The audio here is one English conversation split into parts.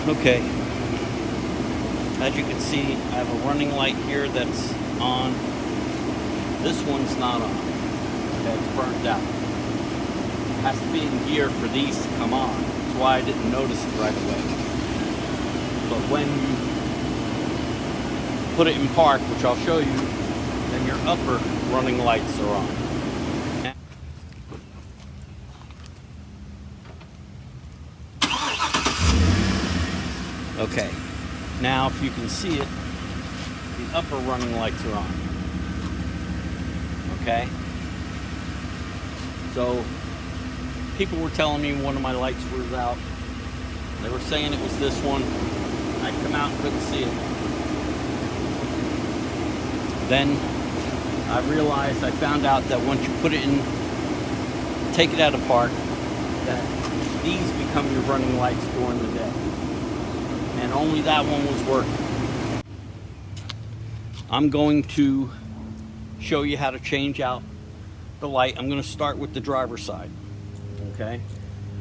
Okay, as you can see, I have a running light here that's on. This one's not on. Okay, it's burnt out. It has to be in gear for these to come on. That's why I didn't notice it right away. But when you put it in park, which I'll show you, then your upper running lights are on. Okay, now if you can see it, the upper running lights are on. Okay? So, people were telling me one of my lights was out. They were saying it was this one. I come out and couldn't see it. Then I realized, I found out that once you put it in, take it out of park, that these become your running lights during the day. And only that one was working. I'm going to show you how to change out the light. I'm going to start with the driver's side. Okay?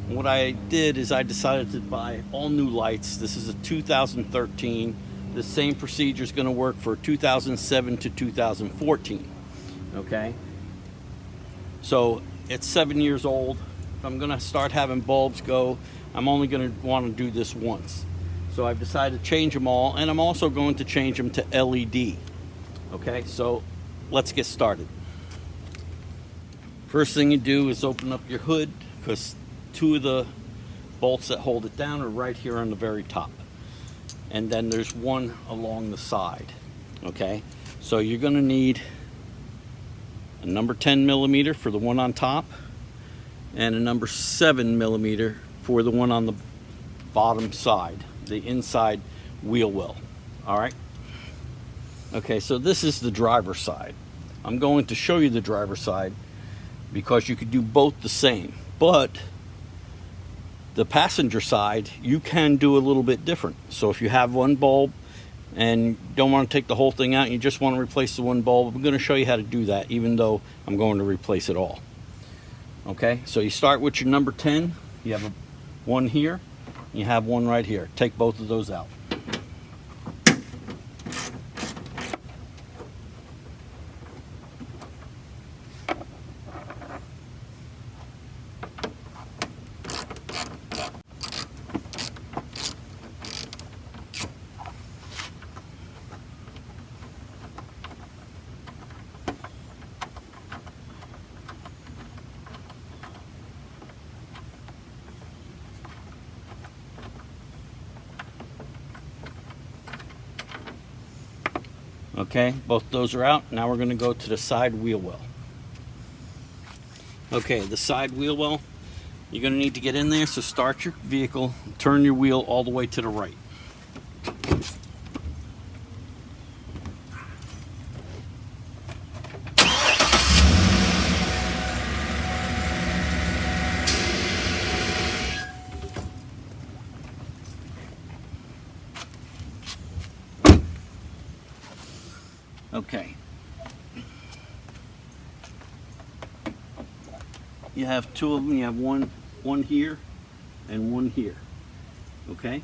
And what I did is I decided to buy all new lights. This is a 2013. The same procedure is going to work for 2007 to 2014. Okay? So it's 7 years old. If I'm going to start having bulbs go, I'm only going to want to do this once. So I've decided to change them all, and I'm also going to change them to LED. Okay, so let's get started. First thing you do is open up your hood, because two of the bolts that hold it down are right here on the very top. And then there's one along the side. Okay, so you're going to need a number 10 millimeter for the one on top, and a number 7 millimeter for the one on the bottom side, the inside wheel well. All right. Okay, so this is the driver's side. I'm going to show you the driver's side because you could do both the same, but the passenger side you can do a little bit different. So if you have one bulb and don't want to take the whole thing out and you just want to replace the one bulb, I'm going to show you how to do that, even though I'm going to replace it all. Okay, so you start with your number 10. You have one here. You have one right here. Take both of those out. Okay, both those are out. Now we're going to go to the side wheel well. Okay, the side wheel well, you're going to need to get in there, so start your vehicle, turn your wheel all the way to the right. Okay. You have two of them. You have one here and one here. Okay?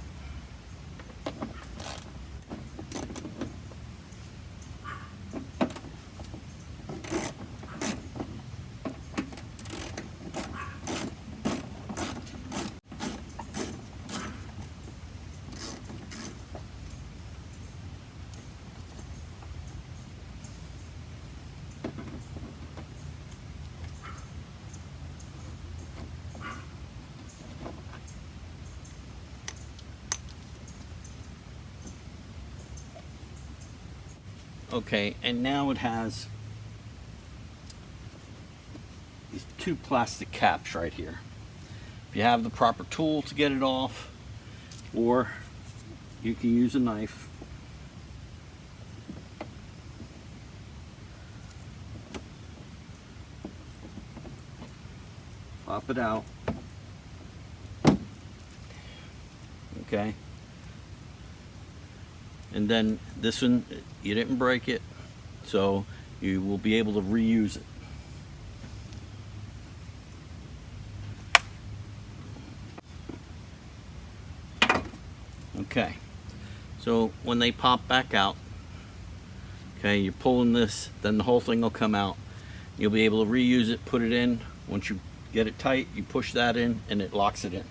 Okay, and now it has these two plastic caps right here. If you have the proper tool to get it off, or you can use a knife. Pop it out. Okay. And then this one, you didn't break it, so you will be able to reuse it. Okay, so when they pop back out, okay, you're pulling this, then the whole thing will come out. You'll be able to reuse it, put it in. Once you get it tight, you push that in and it locks it in.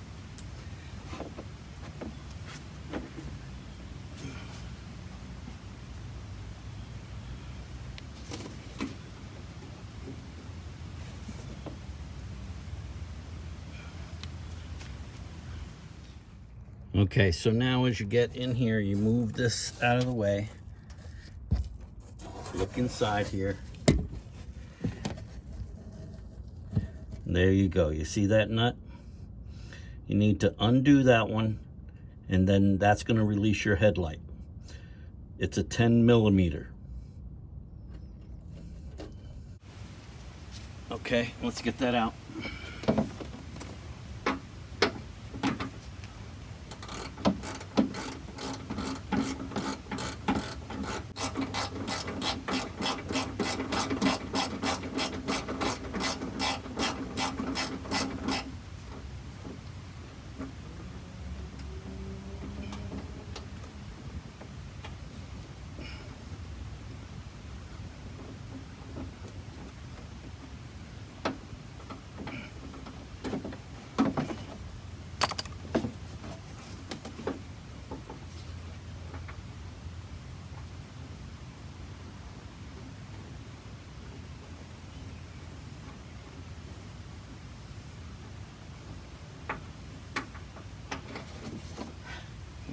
Okay, so now as you get in here, you move this out of the way. Look inside here. There you go. You see that nut? You need to undo that one, and then that's going to release your headlight. It's a 10 millimeter. Okay, let's get that out.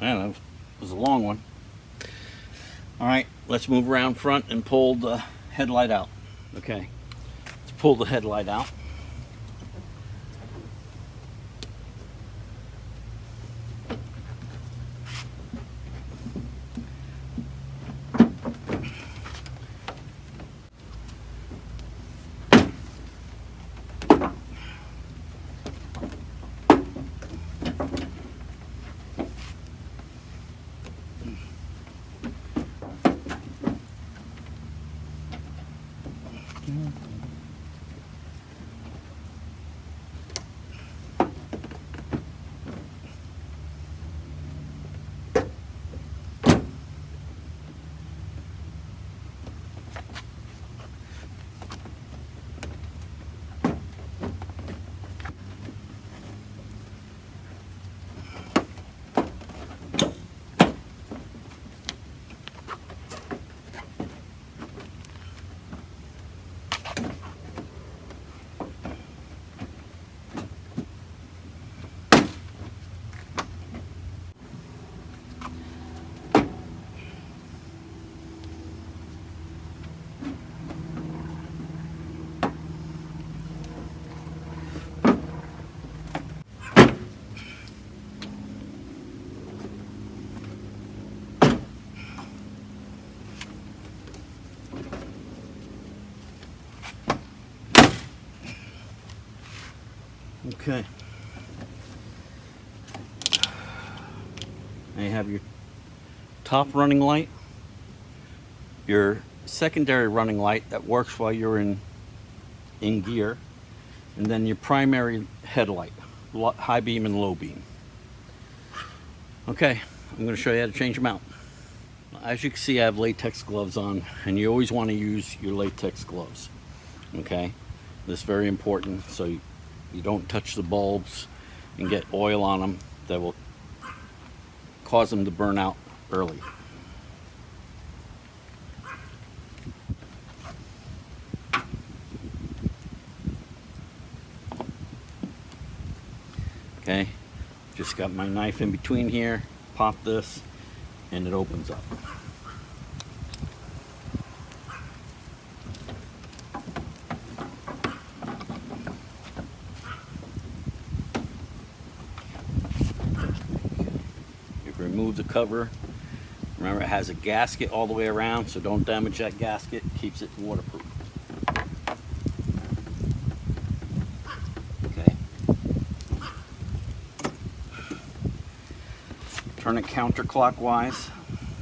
Man, that was a long one. All right, let's move around front and pull the headlight out. Okay, let's pull the headlight out. Okay. Now you have your top running light, your secondary running light that works while you're in gear, and then your primary headlight, high beam and low beam. Okay, I'm going to show you how to change them out. As you can see, I have latex gloves on, and you always want to use your latex gloves. Okay, this is very important, so you don't touch the bulbs and get oil on them that will cause them to burn out early. Okay, just got my knife in between here, pop this, and it opens up. Remove the cover. Remember, it has a gasket all the way around, so don't damage that gasket. It keeps it waterproof. Okay. Turn it counterclockwise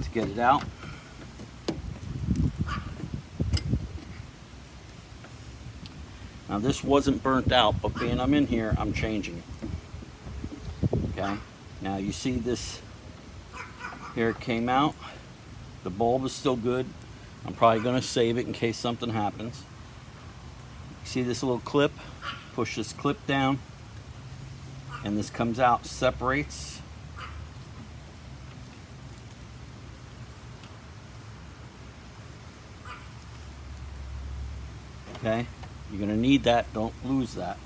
to get it out. Now this wasn't burnt out, but being I'm in here, I'm changing it. Okay. Now you see this Here it came out. The bulb is still good. I'm probably going to save it in case something happens. See this little clip? Push this clip down and this comes out, separates. Okay, you're going to need that, don't lose that.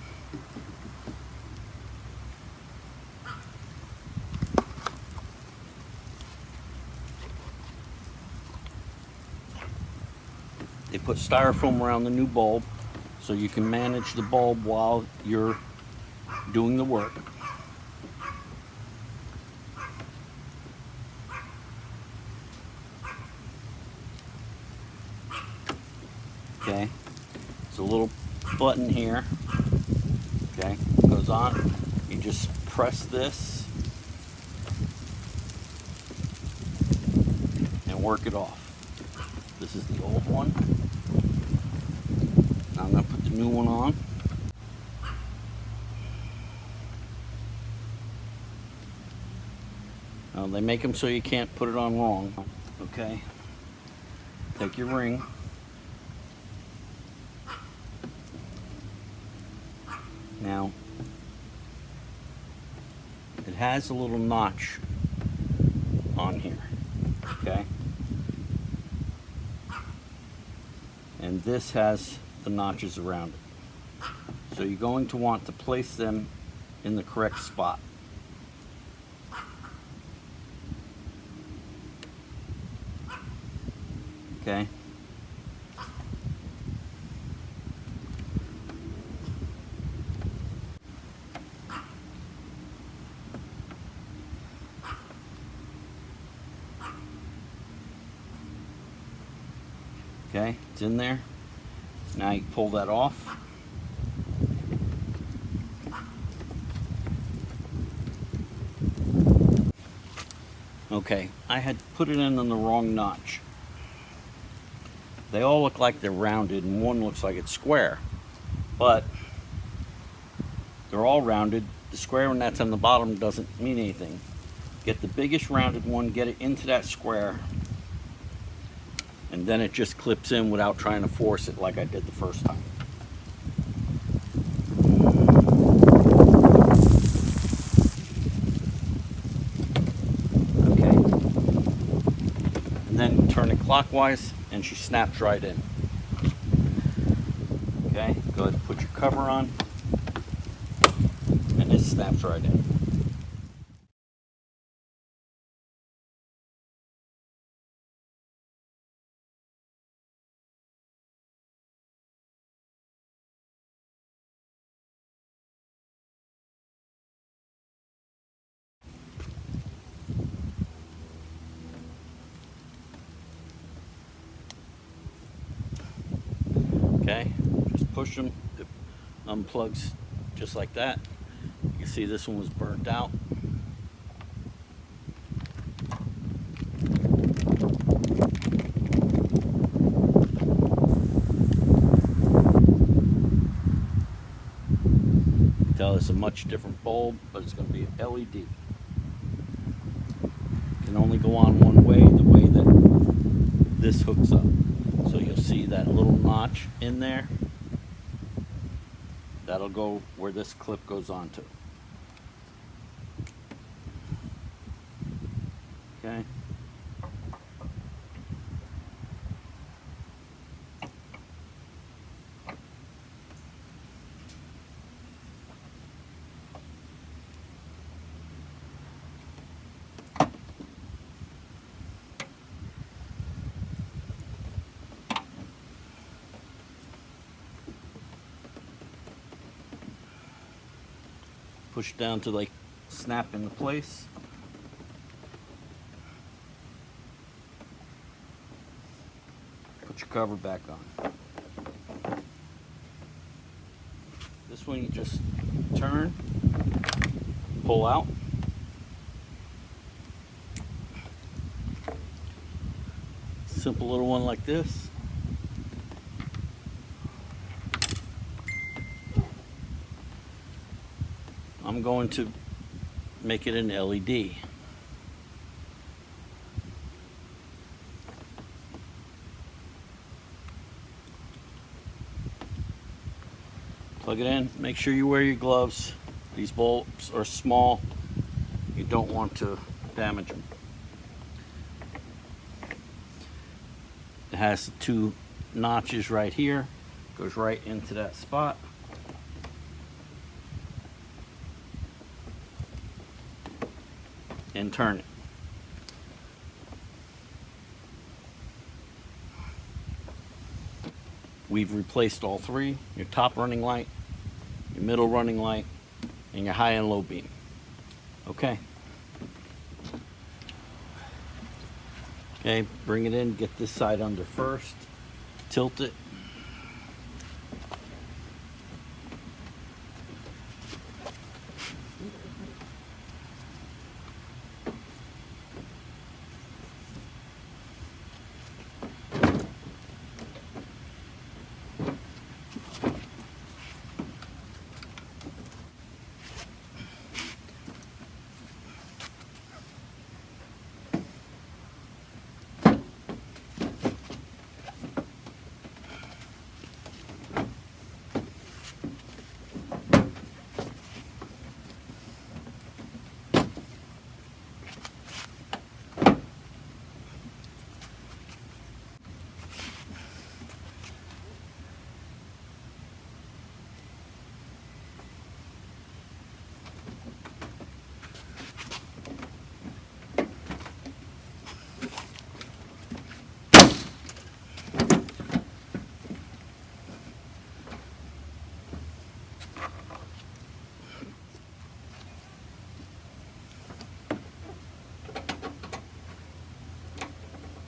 They put styrofoam around the new bulb so you can manage the bulb while you're doing the work. Okay, there's a little button here. Okay, goes on. You just press this and work it off. This is the old one. Now I'm going to put the new one on. Now they make them so you can't put it on wrong. Okay, take your ring. Now, it has a little notch on here, okay? And this has the notches around it. So you're going to want to place them in the correct spot. Okay? Okay, it's in there. Now you pull that off. Okay, I had put it in on the wrong notch. They all look like they're rounded and one looks like it's square. But they're all rounded. The square one that's on the bottom doesn't mean anything. Get the biggest rounded one, get it into that square, and then it just clips in without trying to force it like I did the first time. Okay. And then turn it clockwise and she snaps right in. Okay, go ahead and put your cover on and it snaps right in. Okay, just push them, it unplugs just like that. You can see this one was burnt out. You can tell it's a much different bulb, but it's going to be an LED. It can only go on one way, the way that this hooks up. So you'll see that little notch in there. That'll go where this clip goes onto. Okay. Push down to like snap into place. Put your cover back on. This one you just turn, pull out. Simple little one like this. I'm going to make it an LED. Plug it in. Make sure you wear your gloves. These bolts are small. You don't want to damage them. It has the 2 notches right here. Goes right into that spot. And turn it. We've replaced all 3, your top running light, your middle running light, and your high and low beam. Okay. Okay, bring it in, get this side under first, tilt it.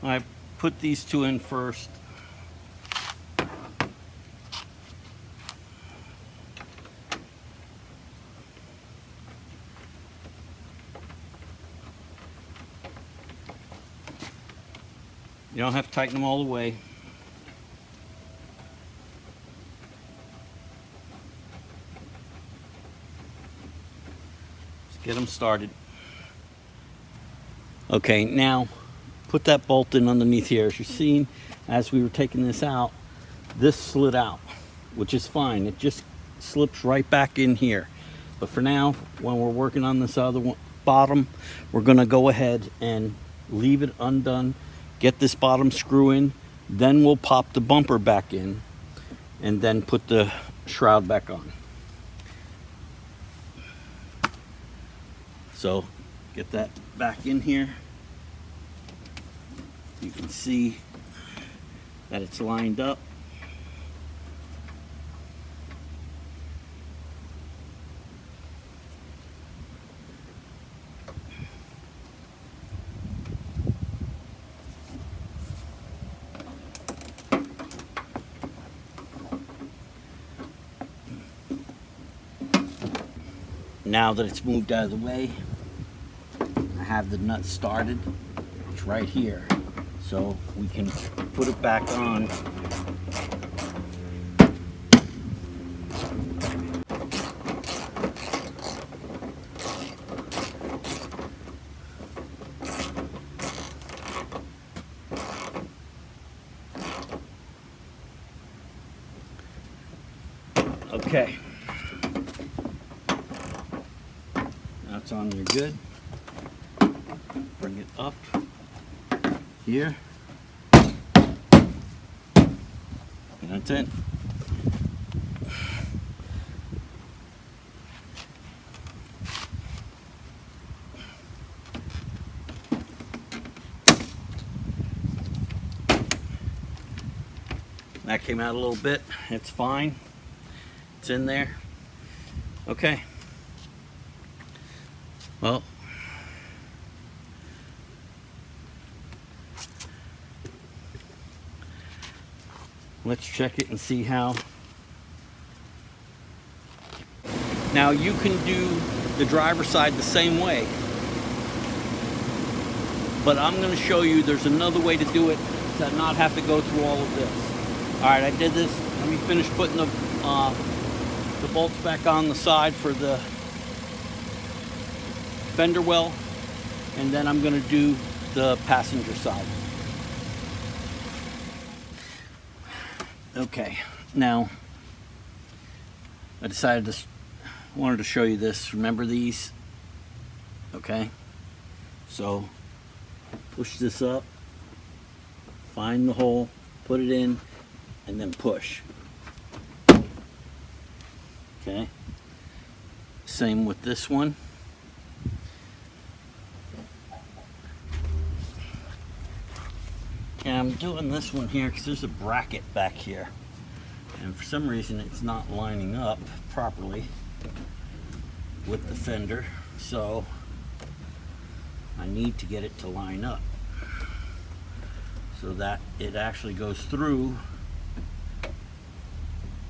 I put these 2 in first. You don't have to tighten them all the way. Just get them started. Okay, now put that bolt in underneath here. As you've seen, as we were taking this out, this slid out, which is fine. It just slips right back in here. But for now, when we're working on this other one, bottom, we're gonna go ahead and leave it undone, get this bottom screw in, then we'll pop the bumper back in, and then put the shroud back on. So get that back in here. You can see that it's lined up. Now that it's moved out of the way, I have the nut started. It's right here. So we can put it back on. Okay. Now it's on there good. Bring it up here. And that's it. That came out a little bit. It's fine. It's in there. Okay. Well, let's check it and see how. Now you can do the driver's side the same way, but I'm going to show you there's another way to do it to not have to go through all of this. All right, I did this. Let me finish putting the bolts back on the side for the fender well, and then I'm going to do the passenger side. Okay, now I decided to wanted to show you this. Remember these? Okay. So push this up, find the hole, put it in, and then push. Okay. Same with this one. And I'm doing this one here because there's a bracket back here. And for some reason it's not lining up properly with the fender. So I need to get it to line up so that it actually goes through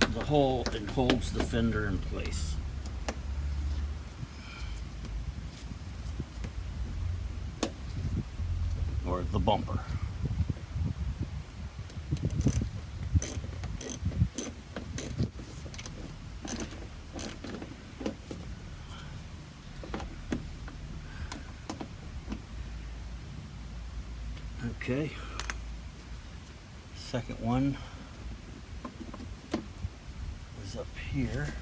the hole and holds the fender in place. Or the bumper. Okay, second one is up here.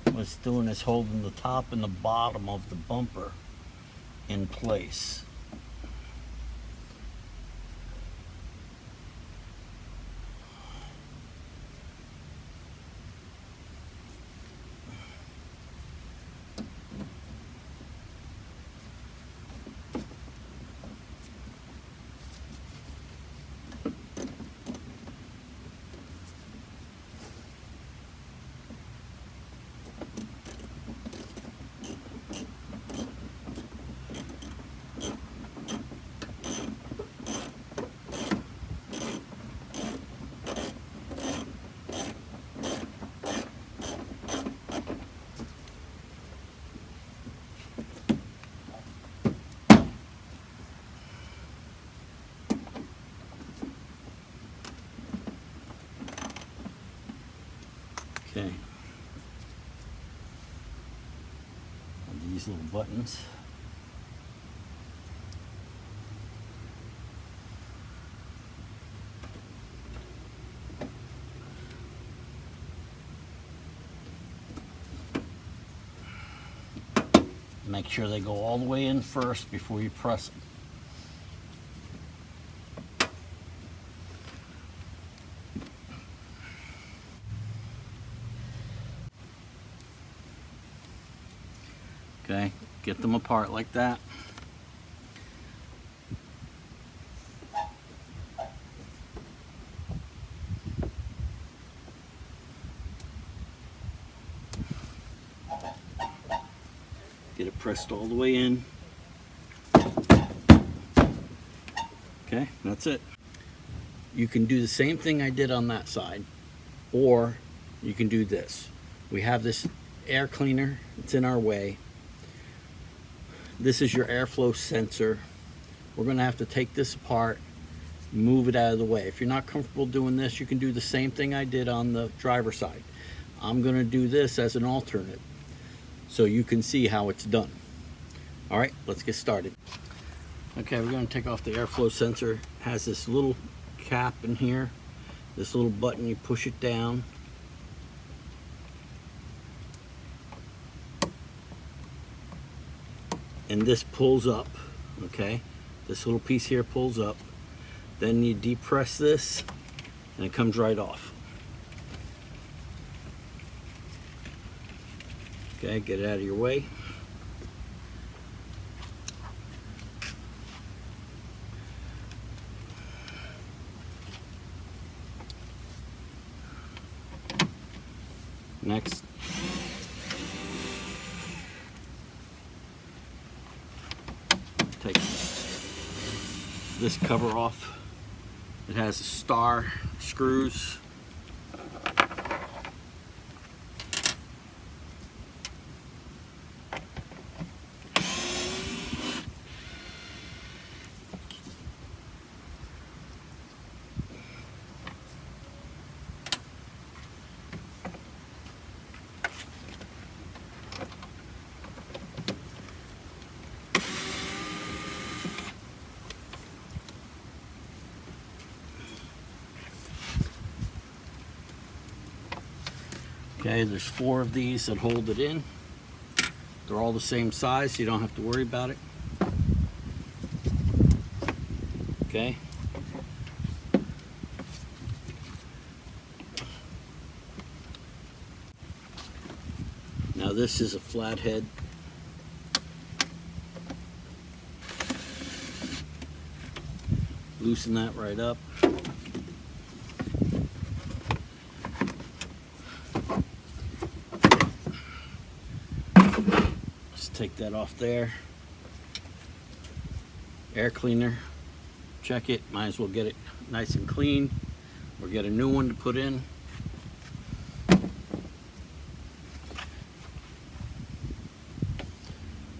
What it's doing is holding the top and the bottom of the bumper in place. Okay. And these little buttons. Make sure they go all the way in first before you press them. Okay, get them apart like that. Get it pressed all the way in. Okay, that's it. You can do the same thing I did on that side, or you can do this. We have this air cleaner, it's in our way. This is your airflow sensor. We're gonna have to take this apart, move it out of the way. If you're not comfortable doing this, you can do the same thing I did on the driver's side. I'm gonna do this as an alternate so you can see how it's done. All right, let's get started. Okay, we're gonna take off the airflow sensor. It has this little cap in here, this little button, you push it down. And this pulls up, okay? This little piece here pulls up. Then you depress this and it comes right off. Okay, get it out of your way. Next. Take this cover off. It has star screws. Okay, there's 4 of these that hold it in. They're all the same size, so you don't have to worry about it. Okay. Now this is a flathead. Loosen that right up. Just take that off there. Air cleaner. Check it. Might as well get it nice and clean or get a new one to put in.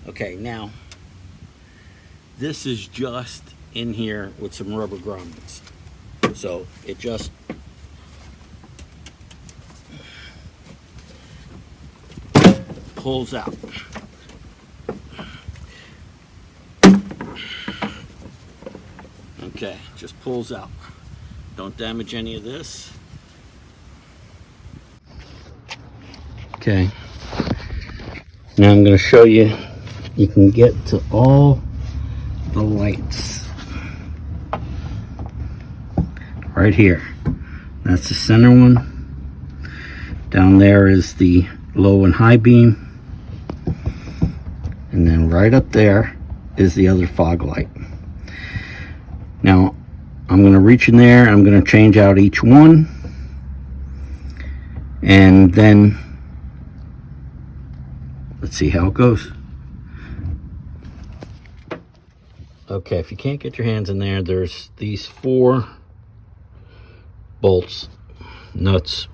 Okay, now this is just in here with some rubber grommets. So it just pulls out. Okay, just pulls out. Don't damage any of this. Okay, now I'm going to show you. You can get to all the lights right here. That's the center one. Down there is the low and high beam. And then right up there is the other fog light. Now, I'm going to reach in there, I'm going to change out each one, and then let's see how it goes. Okay, if you can't get your hands in there, there's these 4 bolts, nuts.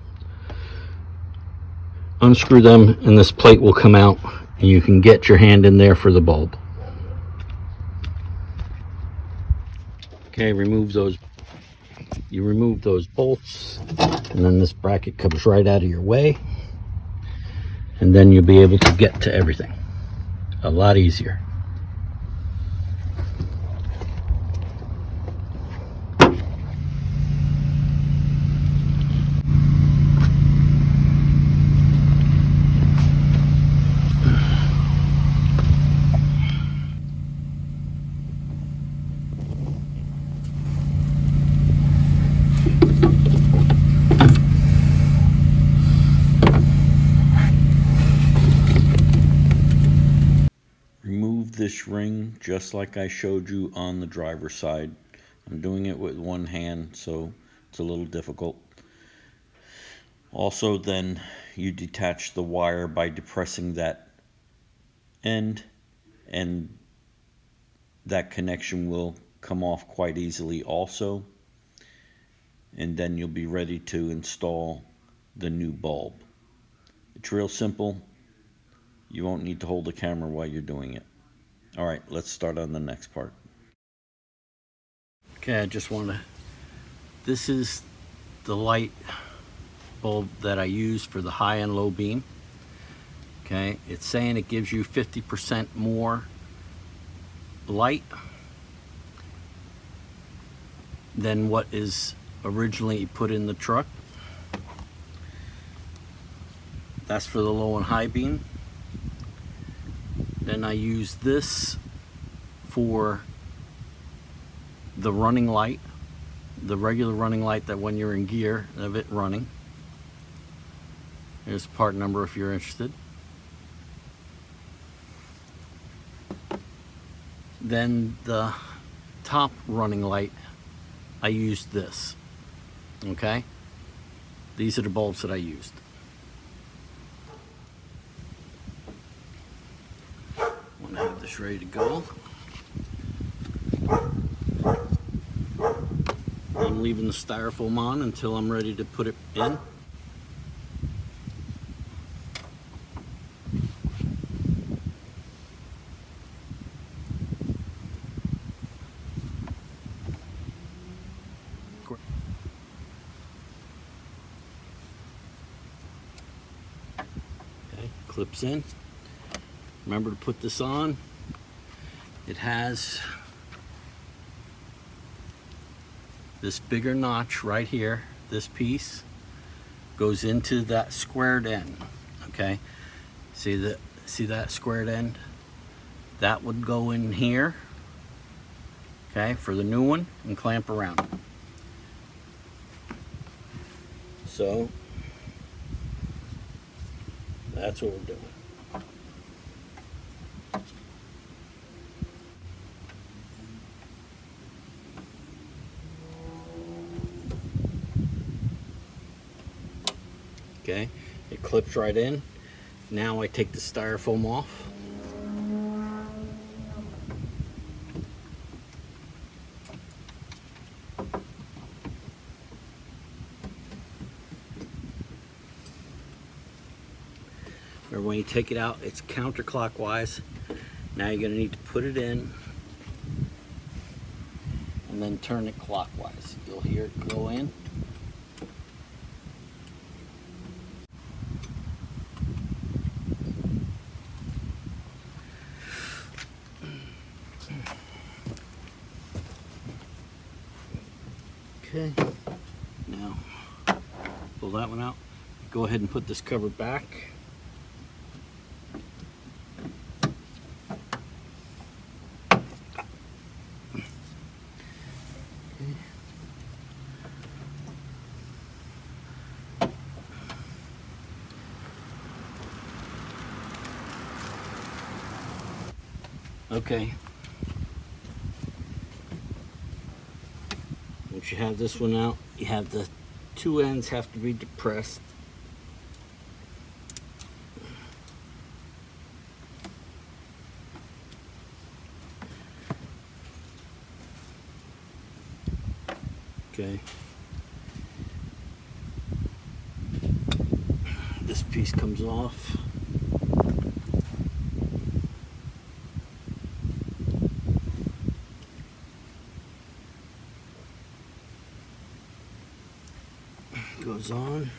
Unscrew them and this plate will come out and you can get your hand in there for the bulb. Okay, remove those. You remove those bolts and then this bracket comes right out of your way, and then you'll be able to get to everything a lot easier. Remove this ring just like I showed you on the driver's side. I'm doing it with one hand, so it's a little difficult. Also, then you detach the wire by depressing that end, and that connection will come off quite easily also. And then you'll be ready to install the new bulb. It's real simple. You won't need to hold the camera while you're doing it. All right, let's start on the next part. Okay, I just want to, this is the light bulb that I use for the high and low beam. Okay, it's saying it gives you 50% more light than what is originally put in the truck. That's for the low and high beam. Then I use this for the running light, the regular running light that when you're in gear of it running. Here's the part number if you're interested. Then the top running light, I used this. Okay? These are the bulbs that I used. Want to have this ready to go. I'm leaving the styrofoam on until I'm ready to put it in. Okay, clips in. Remember to put this on. It has this bigger notch right here, this piece, goes into that squared end. Okay, see that squared end? That would go in here, okay, for the new one, and clamp around. So that's what we're doing. Okay, it clips right in. Now I take the styrofoam off. Or when you take it out, it's counterclockwise. Now you're going to need to put it in and then turn it clockwise. You'll hear it go in. Okay, now pull that one out. Go ahead and put this cover back. Okay. Once you have this one out, you have the two ends have to be depressed. Okay. This piece comes off. Goes on.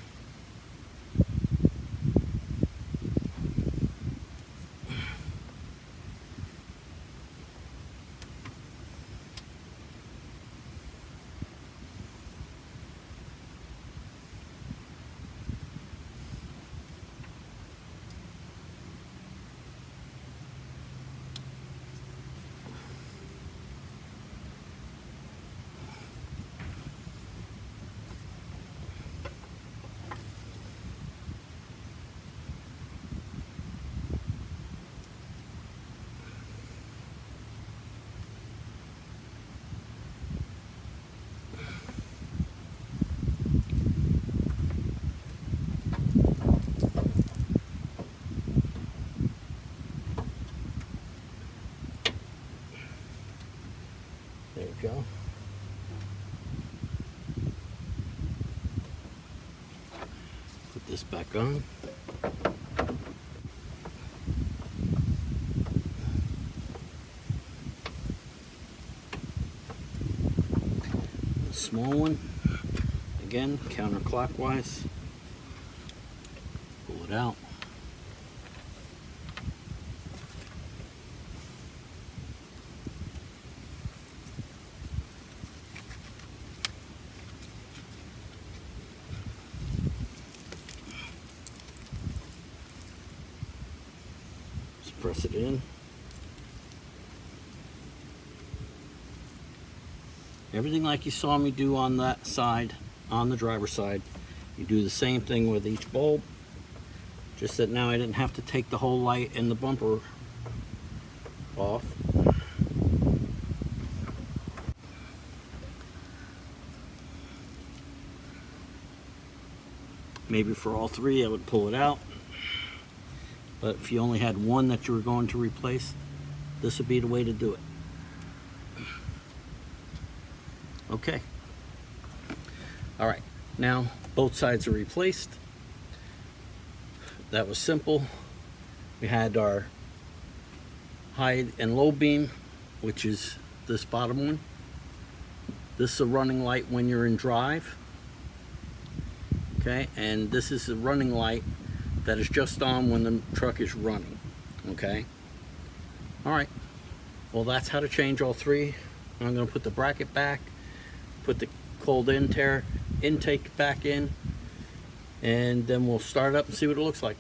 There we go. Put this back on. A small one, again, counterclockwise. Pull it out. Press it in. Everything like you saw me do on that side, on the driver's side, you do the same thing with each bulb. Just that now I didn't have to take the whole light and the bumper off. Maybe for all three I would pull it out. But if you only had one that you were going to replace, this would be the way to do it. Okay. All right, now both sides are replaced. That was simple. We had our high and low beam, which is this bottom one. This is a running light when you're in drive. Okay, and this is a running light that is just on when the truck is running. Okay. All right. Well, that's how to change all three. I'm going to put the bracket back, put the cold intake back in, and then we'll start it up and see what it looks like.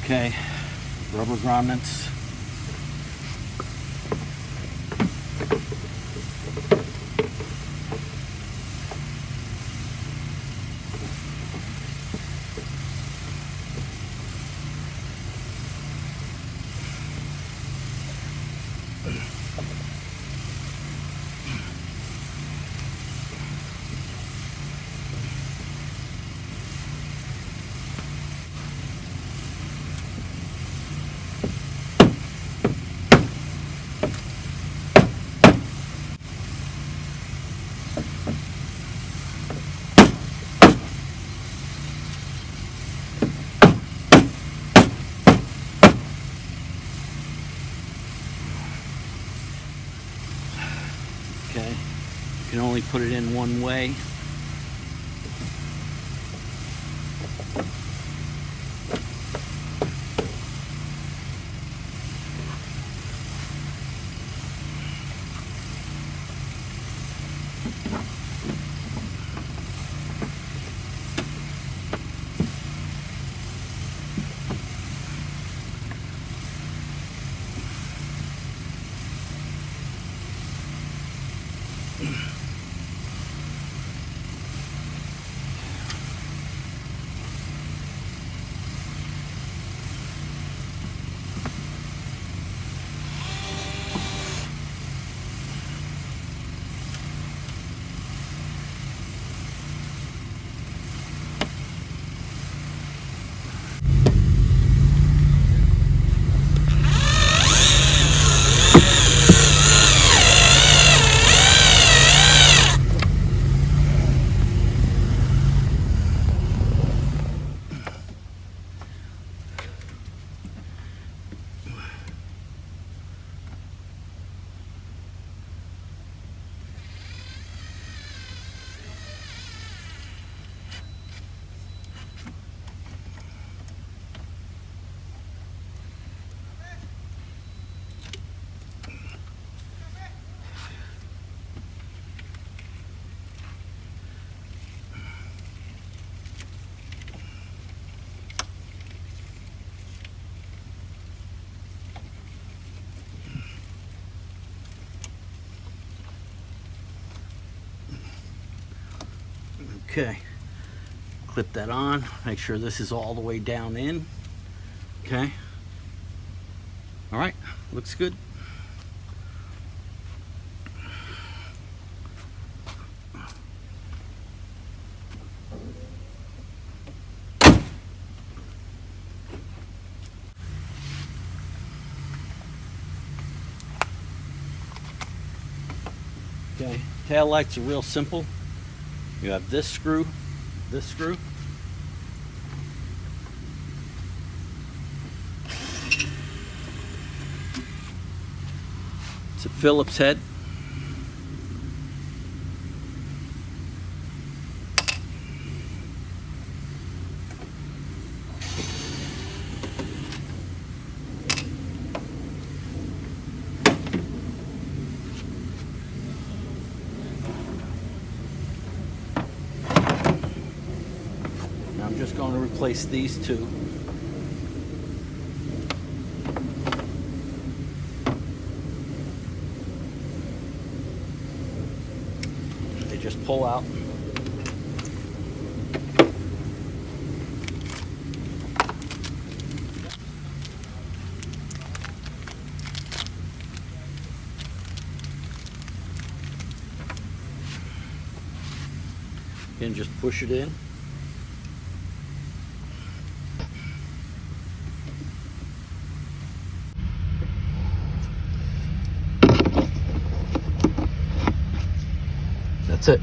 Okay, rubber grommets. Okay, you can only put it in one way. Okay, clip that on, make sure this is all the way down in. Okay, all right, looks good. Okay, tail lights are real simple. You have this screw, this screw. It's a Phillips head. Now I'm just going to replace these two. They just pull out. And just push it in. That's it.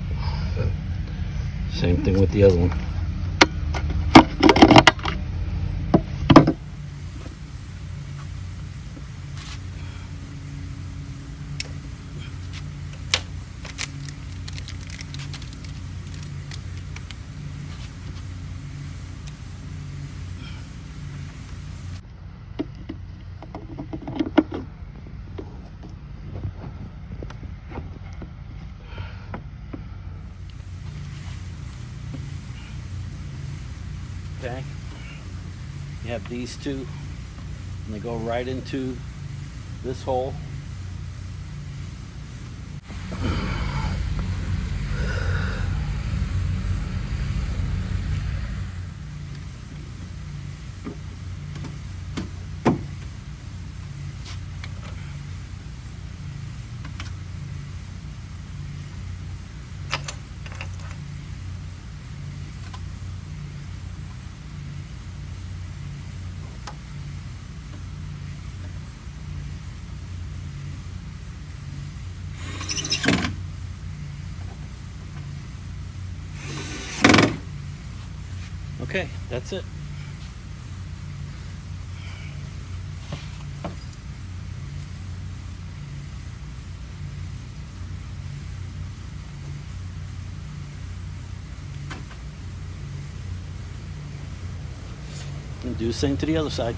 Same thing with the other one. Okay, you have these two, and they go right into this hole. Okay, that's it. And do the same to the other side.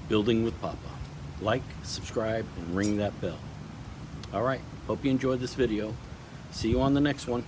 Building with Papa. Like, subscribe, and ring that bell. All right, hope you enjoyed this video. See you on the next one.